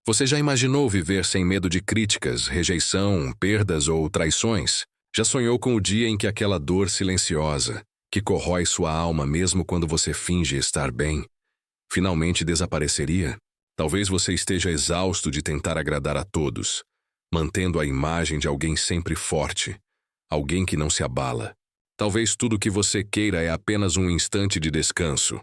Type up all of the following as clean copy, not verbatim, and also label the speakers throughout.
Speaker 1: Você já imaginou viver sem medo de críticas, rejeição, perdas ou traições? Já sonhou com o dia em que aquela dor silenciosa, que corrói sua alma mesmo quando você finge estar bem, finalmente desapareceria? Talvez você esteja exausto de tentar agradar a todos, mantendo a imagem de alguém sempre forte, alguém que não se abala. Talvez tudo o que você queira é apenas um instante de descanso,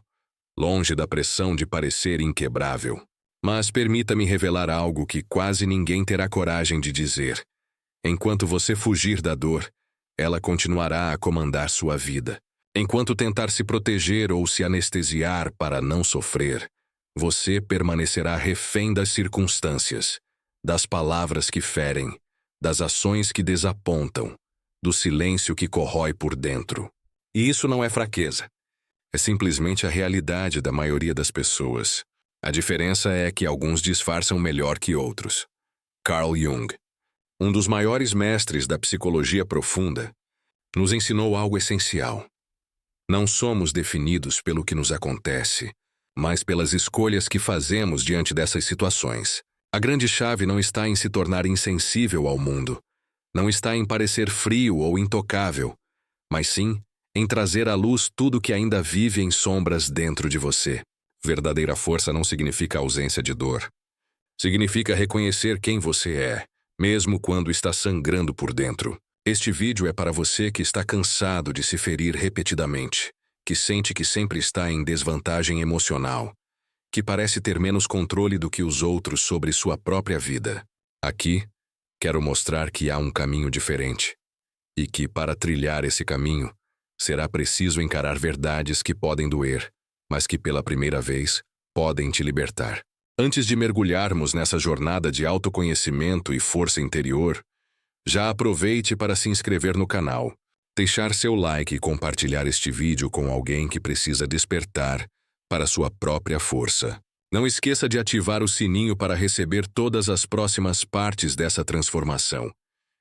Speaker 1: longe da pressão de parecer inquebrável. Mas permita-me revelar algo que quase ninguém terá coragem de dizer. Enquanto você fugir da dor, ela continuará a comandar sua vida. Enquanto tentar se proteger ou se anestesiar para não sofrer, você permanecerá refém das circunstâncias, das palavras que ferem, das ações que desapontam, do silêncio que corrói por dentro. E isso não é fraqueza. É simplesmente a realidade da maioria das pessoas. A diferença é que alguns disfarçam melhor que outros. Carl Jung, um dos maiores mestres da psicologia profunda, nos ensinou algo essencial. Não somos definidos pelo que nos acontece, mas pelas escolhas que fazemos diante dessas situações. A grande chave não está em se tornar insensível ao mundo, não está em parecer frio ou intocável, mas sim em trazer à luz tudo que ainda vive em sombras dentro de você. Verdadeira força não significa ausência de dor. Significa reconhecer quem você é, mesmo quando está sangrando por dentro. Este vídeo é para você que está cansado de se ferir repetidamente, que sente que sempre está em desvantagem emocional, que parece ter menos controle do que os outros sobre sua própria vida. Aqui, quero mostrar que há um caminho diferente, e que, para trilhar esse caminho, será preciso encarar verdades que podem doer, mas que pela primeira vez podem te libertar. Antes de mergulharmos nessa jornada de autoconhecimento e força interior, já aproveite para se inscrever no canal, deixar seu like e compartilhar este vídeo com alguém que precisa despertar para sua própria força. Não esqueça de ativar o sininho para receber todas as próximas partes dessa transformação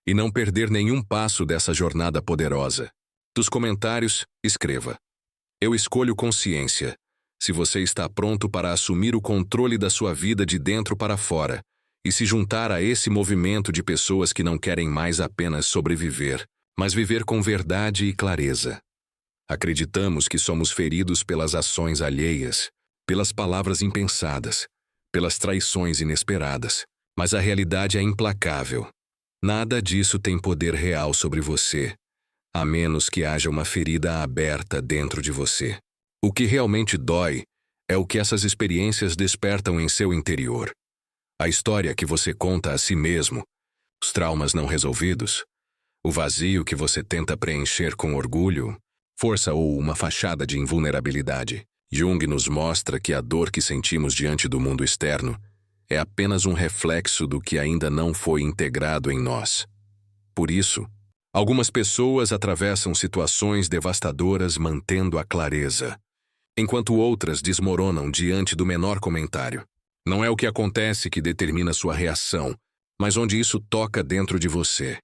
Speaker 1: e não perder nenhum passo dessa jornada poderosa. Dos comentários, escreva: Eu escolho consciência. Se você está pronto para assumir o controle da sua vida de dentro para fora e se juntar a esse movimento de pessoas que não querem mais apenas sobreviver, mas viver com verdade e clareza. Acreditamos que somos feridos pelas ações alheias, pelas palavras impensadas, pelas traições inesperadas, mas a realidade é implacável. Nada disso tem poder real sobre você, a menos que haja uma ferida aberta dentro de você. O que realmente dói é o que essas experiências despertam em seu interior. A história que você conta a si mesmo, os traumas não resolvidos, o vazio que você tenta preencher com orgulho, força ou uma fachada de invulnerabilidade. Jung nos mostra que a dor que sentimos diante do mundo externo é apenas um reflexo do que ainda não foi integrado em nós. Por isso, algumas pessoas atravessam situações devastadoras mantendo a clareza, enquanto outras desmoronam diante do menor comentário. Não é o que acontece que determina sua reação, mas onde isso toca dentro de você.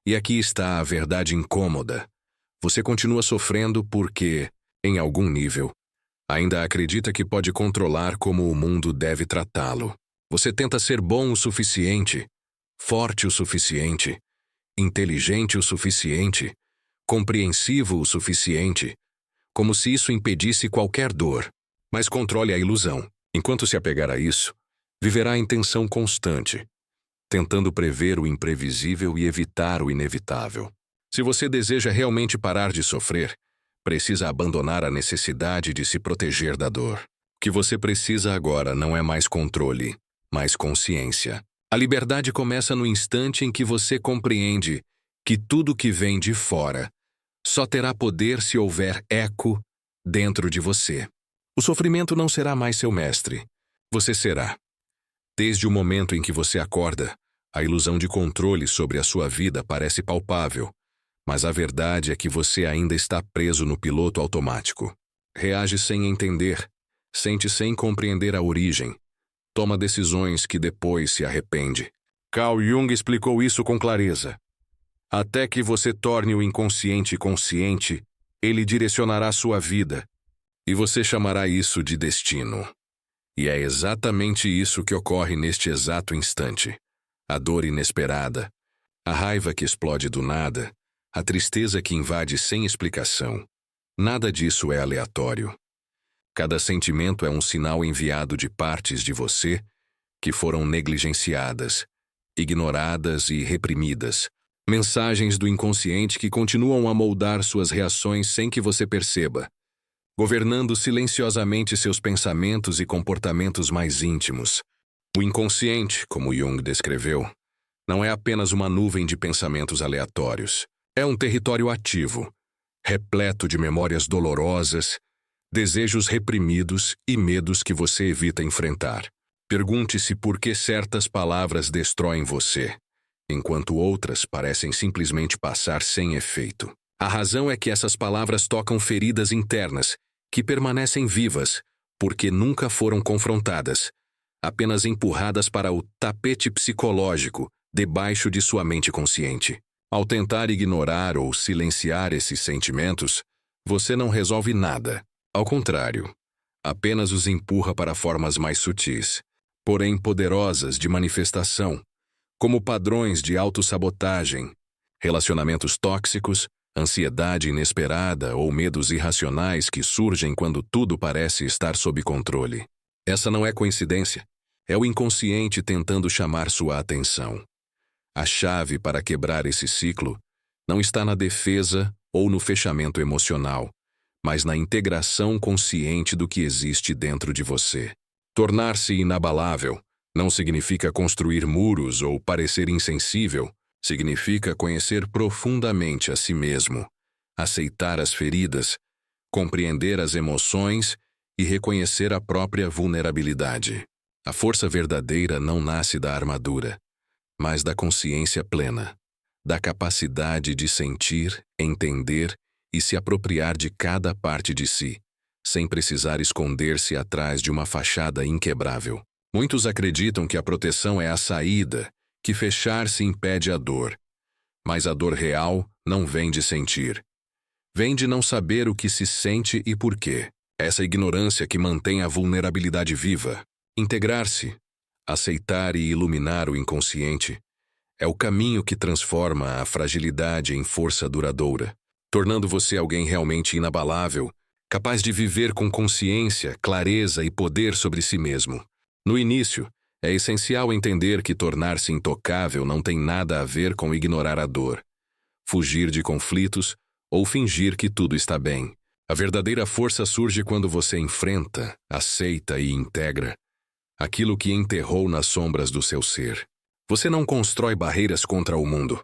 Speaker 1: E aqui está a verdade incômoda. Você continua sofrendo porque, em algum nível, ainda acredita que pode controlar como o mundo deve tratá-lo. Você tenta ser bom o suficiente, forte o suficiente, inteligente o suficiente, compreensivo o suficiente, como se isso impedisse qualquer dor. Mas controle a ilusão. Enquanto se apegar a isso, viverá em tensão constante, tentando prever o imprevisível e evitar o inevitável. Se você deseja realmente parar de sofrer, precisa abandonar a necessidade de se proteger da dor. O que você precisa agora não é mais controle, mas consciência. A liberdade começa no instante em que você compreende que tudo que vem de fora só terá poder se houver eco dentro de você. O sofrimento não será mais seu mestre. Você será. Desde o momento em que você acorda, a ilusão de controle sobre a sua vida parece palpável, mas a verdade é que você ainda está preso no piloto automático. Reage sem entender, sente sem compreender a origem, toma decisões que depois se arrepende. Carl Jung explicou isso com clareza. Até que você torne o inconsciente consciente, ele direcionará sua vida, e você chamará isso de destino. E é exatamente isso que ocorre neste exato instante. A dor inesperada, a raiva que explode do nada, a tristeza que invade sem explicação. Nada disso é aleatório. Cada sentimento é um sinal enviado de partes de você que foram negligenciadas, ignoradas e reprimidas. Mensagens do inconsciente que continuam a moldar suas reações sem que você perceba, governando silenciosamente seus pensamentos e comportamentos mais íntimos. O inconsciente, como Jung descreveu, não é apenas uma nuvem de pensamentos aleatórios. É um território ativo, repleto de memórias dolorosas, desejos reprimidos e medos que você evita enfrentar. Pergunte-se por que certas palavras destroem você, enquanto outras parecem simplesmente passar sem efeito. A razão é que essas palavras tocam feridas internas, que permanecem vivas, porque nunca foram confrontadas, apenas empurradas para o tapete psicológico, debaixo de sua mente consciente. Ao tentar ignorar ou silenciar esses sentimentos, você não resolve nada. Ao contrário, apenas os empurra para formas mais sutis, porém poderosas de manifestação, como padrões de autossabotagem, relacionamentos tóxicos, ansiedade inesperada ou medos irracionais que surgem quando tudo parece estar sob controle. Essa não é coincidência. É o inconsciente tentando chamar sua atenção. A chave para quebrar esse ciclo não está na defesa ou no fechamento emocional, mas na integração consciente do que existe dentro de você. Tornar-se inabalável não significa construir muros ou parecer insensível. Significa conhecer profundamente a si mesmo, aceitar as feridas, compreender as emoções e reconhecer a própria vulnerabilidade. A força verdadeira não nasce da armadura, mas da consciência plena, da capacidade de sentir, entender e se apropriar de cada parte de si, sem precisar esconder-se atrás de uma fachada inquebrável. Muitos acreditam que a proteção é a saída, que fechar-se impede a dor. Mas a dor real não vem de sentir. Vem de não saber o que se sente e por quê. Essa ignorância que mantém a vulnerabilidade viva. Integrar-se, aceitar e iluminar o inconsciente é o caminho que transforma a fragilidade em força duradoura, tornando você alguém realmente inabalável, capaz de viver com consciência, clareza e poder sobre si mesmo. No início, é essencial entender que tornar-se intocável não tem nada a ver com ignorar a dor, fugir de conflitos ou fingir que tudo está bem. A verdadeira força surge quando você enfrenta, aceita e integra aquilo que enterrou nas sombras do seu ser. Você não constrói barreiras contra o mundo.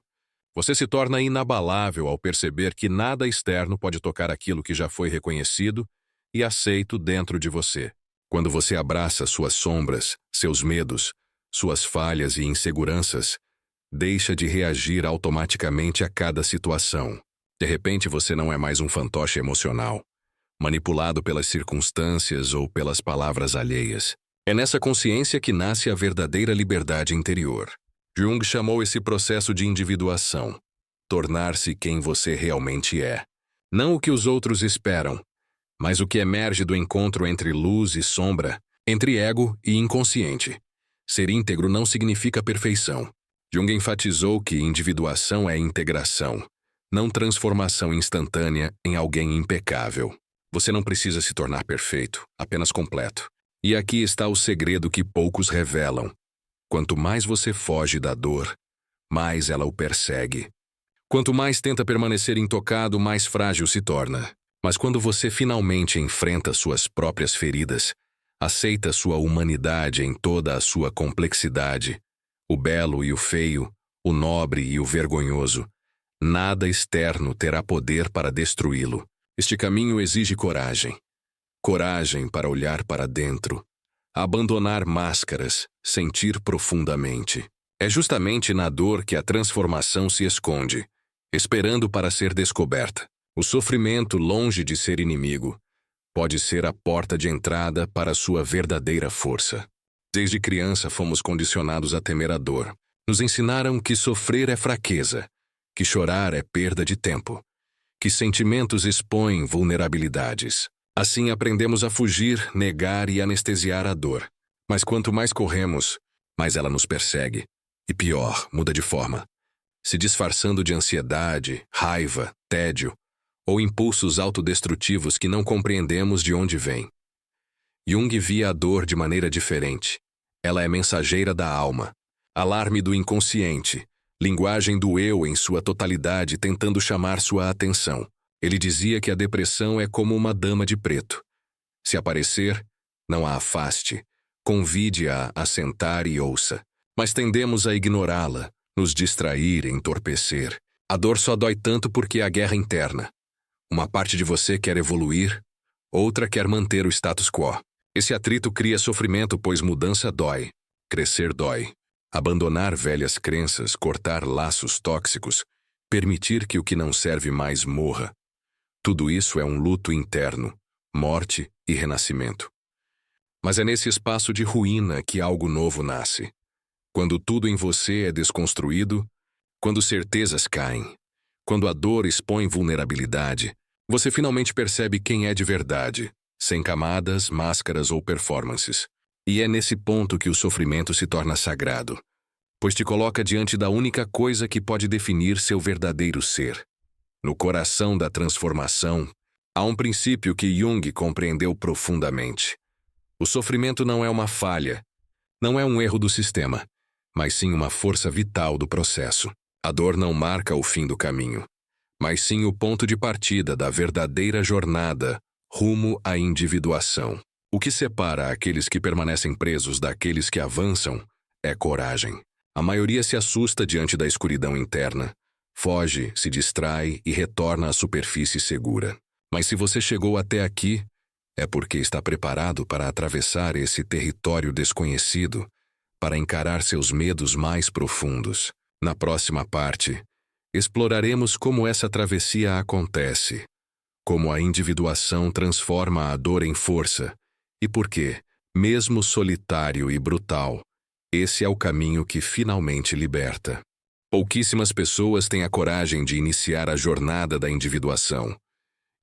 Speaker 1: Você se torna inabalável ao perceber que nada externo pode tocar aquilo que já foi reconhecido e aceito dentro de você. Quando você abraça suas sombras, seus medos, suas falhas e inseguranças, deixa de reagir automaticamente a cada situação. De repente você não é mais um fantoche emocional, manipulado pelas circunstâncias ou pelas palavras alheias. É nessa consciência que nasce a verdadeira liberdade interior. Jung chamou esse processo de individuação, tornar-se quem você realmente é. Não o que os outros esperam, mas o que emerge do encontro entre luz e sombra, entre ego e inconsciente. Ser íntegro não significa perfeição. Jung enfatizou que individuação é integração, não transformação instantânea em alguém impecável. Você não precisa se tornar perfeito, apenas completo. E aqui está o segredo que poucos revelam. Quanto mais você foge da dor, mais ela o persegue. Quanto mais tenta permanecer intocado, mais frágil se torna. Mas quando você finalmente enfrenta suas próprias feridas, aceita sua humanidade em toda a sua complexidade, o belo e o feio, o nobre e o vergonhoso, nada externo terá poder para destruí-lo. Este caminho exige coragem. Coragem para olhar para dentro, abandonar máscaras, sentir profundamente. É justamente na dor que a transformação se esconde, esperando para ser descoberta. O sofrimento, longe de ser inimigo, pode ser a porta de entrada para a sua verdadeira força. Desde criança fomos condicionados a temer a dor. Nos ensinaram que sofrer é fraqueza, que chorar é perda de tempo, que sentimentos expõem vulnerabilidades. Assim aprendemos a fugir, negar e anestesiar a dor. Mas quanto mais corremos, mais ela nos persegue. E pior, muda de forma, se disfarçando de ansiedade, raiva, tédio ou impulsos autodestrutivos que não compreendemos de onde vêm. Jung via a dor de maneira diferente. Ela é mensageira da alma, alarme do inconsciente, linguagem do eu em sua totalidade tentando chamar sua atenção. Ele dizia que a depressão é como uma dama de preto. Se aparecer, não a afaste, convide-a a sentar e ouça. Mas tendemos a ignorá-la, nos distrair, entorpecer. A dor só dói tanto porque é a guerra interna. Uma parte de você quer evoluir, outra quer manter o status quo. Esse atrito cria sofrimento, pois mudança dói, crescer dói. Abandonar velhas crenças, cortar laços tóxicos, permitir que o que não serve mais morra. Tudo isso é um luto interno, morte e renascimento. Mas é nesse espaço de ruína que algo novo nasce. Quando tudo em você é desconstruído, quando certezas caem, quando a dor expõe vulnerabilidade, você finalmente percebe quem é de verdade, sem camadas, máscaras ou performances. E é nesse ponto que o sofrimento se torna sagrado, pois te coloca diante da única coisa que pode definir seu verdadeiro ser. No coração da transformação, há um princípio que Jung compreendeu profundamente. O sofrimento não é uma falha, não é um erro do sistema, mas sim uma força vital do processo. A dor não marca o fim do caminho, mas sim o ponto de partida da verdadeira jornada rumo à individuação. O que separa aqueles que permanecem presos daqueles que avançam é coragem. A maioria se assusta diante da escuridão interna, foge, se distrai e retorna à superfície segura. Mas se você chegou até aqui, é porque está preparado para atravessar esse território desconhecido, para encarar seus medos mais profundos. Na próxima parte, exploraremos como essa travessia acontece, como a individuação transforma a dor em força e por que, mesmo solitário e brutal, esse é o caminho que finalmente liberta. Pouquíssimas pessoas têm a coragem de iniciar a jornada da individuação,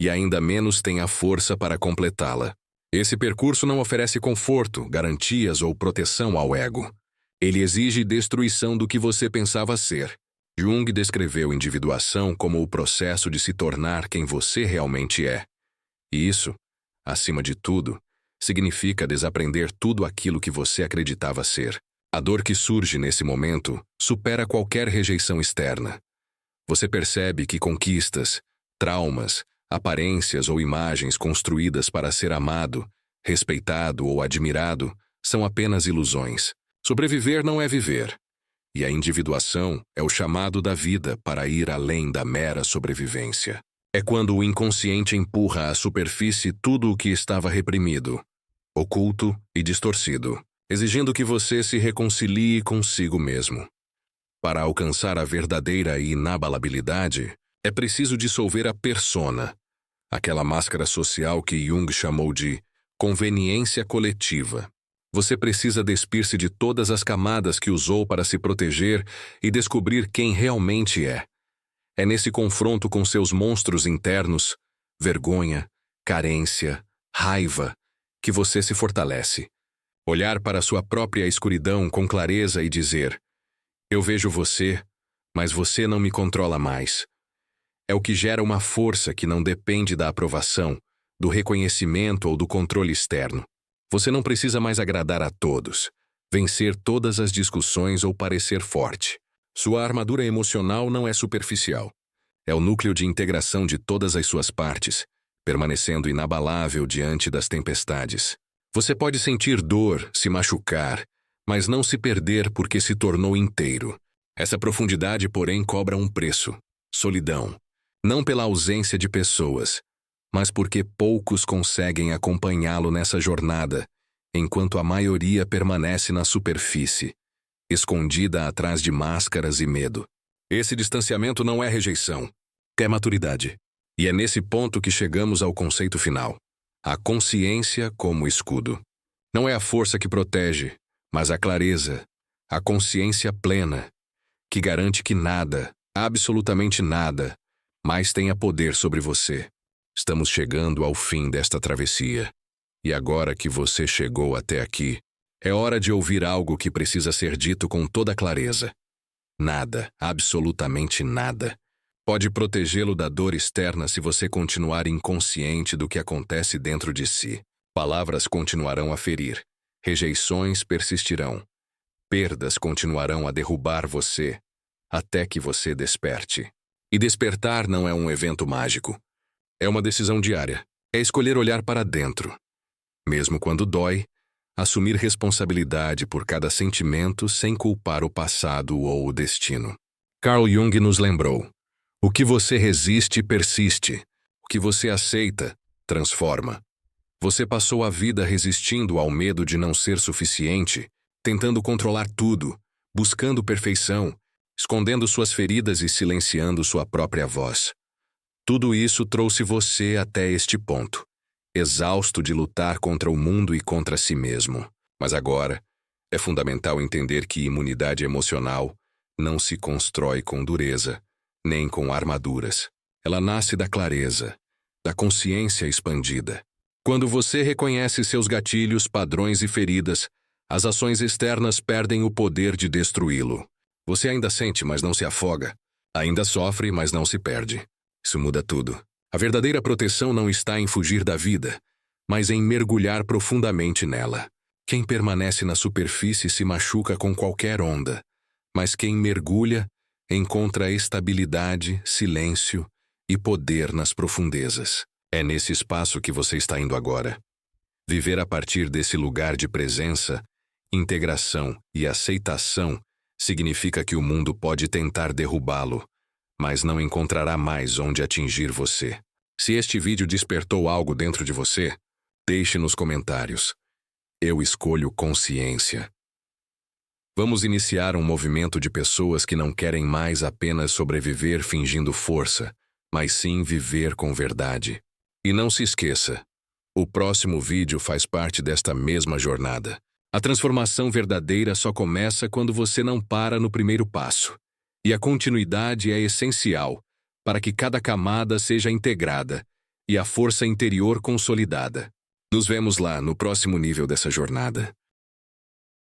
Speaker 1: e ainda menos têm a força para completá-la. Esse percurso não oferece conforto, garantias ou proteção ao ego. Ele exige destruição do que você pensava ser. Jung descreveu individuação como o processo de se tornar quem você realmente é. E isso, acima de tudo, significa desaprender tudo aquilo que você acreditava ser. A dor que surge nesse momento supera qualquer rejeição externa. Você percebe que conquistas, traumas, aparências ou imagens construídas para ser amado, respeitado ou admirado são apenas ilusões. Sobreviver não é viver. E a individuação é o chamado da vida para ir além da mera sobrevivência. É quando o inconsciente empurra à superfície tudo o que estava reprimido, oculto e distorcido, exigindo que você se reconcilie consigo mesmo. Para alcançar a verdadeira inabalabilidade, é preciso dissolver a persona, aquela máscara social que Jung chamou de conveniência coletiva. Você precisa despir-se de todas as camadas que usou para se proteger e descobrir quem realmente é. É nesse confronto com seus monstros internos, vergonha, carência, raiva, que você se fortalece. Olhar para sua própria escuridão com clareza e dizer: eu vejo você, mas você não me controla mais. É o que gera uma força que não depende da aprovação, do reconhecimento ou do controle externo. Você não precisa mais agradar a todos, vencer todas as discussões ou parecer forte. Sua armadura emocional não é superficial. É o núcleo de integração de todas as suas partes, permanecendo inabalável diante das tempestades. Você pode sentir dor, se machucar, mas não se perder porque se tornou inteiro. Essa profundidade, porém, cobra um preço: solidão. Não pela ausência de pessoas, mas porque poucos conseguem acompanhá-lo nessa jornada, enquanto a maioria permanece na superfície, escondida atrás de máscaras e medo. Esse distanciamento não é rejeição, é maturidade. E é nesse ponto que chegamos ao conceito final: a consciência como escudo. Não é a força que protege, mas a clareza, a consciência plena, que garante que nada, absolutamente nada, mais tenha poder sobre você. Estamos chegando ao fim desta travessia. E agora que você chegou até aqui, é hora de ouvir algo que precisa ser dito com toda clareza. Nada, absolutamente nada, pode protegê-lo da dor externa se você continuar inconsciente do que acontece dentro de si. Palavras continuarão a ferir, rejeições persistirão, perdas continuarão a derrubar você, até que você desperte. E despertar não é um evento mágico. É uma decisão diária. É escolher olhar para dentro. Mesmo quando dói, assumir responsabilidade por cada sentimento sem culpar o passado ou o destino. Carl Jung nos lembrou: o que você resiste, persiste. O que você aceita, transforma. Você passou a vida resistindo ao medo de não ser suficiente, tentando controlar tudo, buscando perfeição, escondendo suas feridas e silenciando sua própria voz. Tudo isso trouxe você até este ponto, exausto de lutar contra o mundo e contra si mesmo. Mas agora, é fundamental entender que imunidade emocional não se constrói com dureza, nem com armaduras. Ela nasce da clareza, da consciência expandida. Quando você reconhece seus gatilhos, padrões e feridas, as ações externas perdem o poder de destruí-lo. Você ainda sente, mas não se afoga. Ainda sofre, mas não se perde. Isso muda tudo. A verdadeira proteção não está em fugir da vida, mas em mergulhar profundamente nela. Quem permanece na superfície se machuca com qualquer onda, mas quem mergulha encontra estabilidade, silêncio e poder nas profundezas. É nesse espaço que você está indo agora. Viver a partir desse lugar de presença, integração e aceitação significa que o mundo pode tentar derrubá-lo, mas não encontrará mais onde atingir você. Se este vídeo despertou algo dentro de você, deixe nos comentários. Eu escolho consciência. Vamos iniciar um movimento de pessoas que não querem mais apenas sobreviver fingindo força, mas sim viver com verdade. E não se esqueça, o próximo vídeo faz parte desta mesma jornada. A transformação verdadeira só começa quando você não para no primeiro passo. E a continuidade é essencial para que cada camada seja integrada e a força interior consolidada. Nos vemos lá no próximo nível dessa jornada.